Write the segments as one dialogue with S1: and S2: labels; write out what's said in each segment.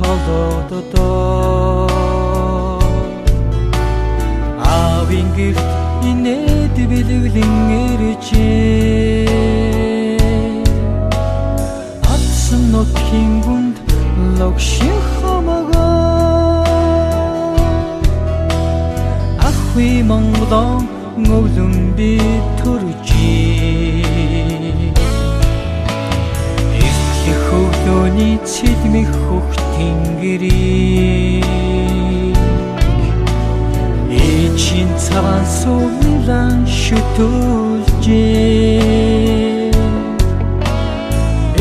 S1: толгодоо аавын гэрт инээд бэлэглэн иржээ атсан нутгийн гүнд логшин хамагаа ахви Монголон өвлөн би төржээ эртлэх өвлөний цэлмэх хөх тэнгэрийг ээжийн цагаан суулан шүтүүлжээ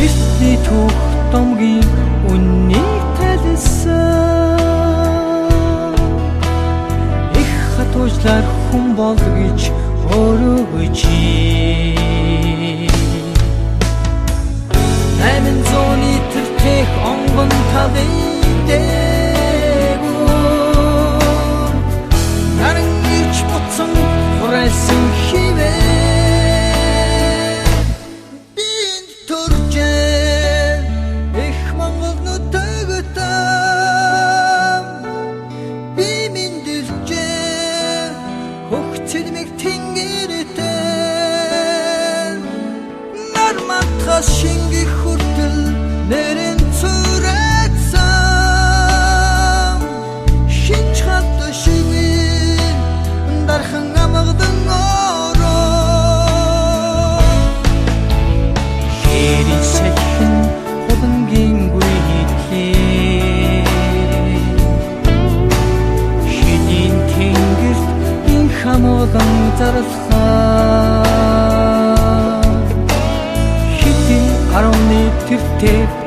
S1: эртний түүх домгийн үннийг талсан их хатуужлаар хүн бол гэж хөрөгжий 800-ны тэртэх онгон талын дээгүүр наран ирж буцсан хурайсан хивээ бинд төржээ их Монгол нутагтаа би мэндэлжээ хөх цэлмэг тэнгэртэй нарматхас шингэх хүртэл нэрэн цүрэцсэн шинж хатта шивэн дархан амгадан ороо хэрийн сэхэн хулангийн гүйтлээ шидийн тэнгэрт ин хамуулан зарлахаа хитэн 11 тэртээ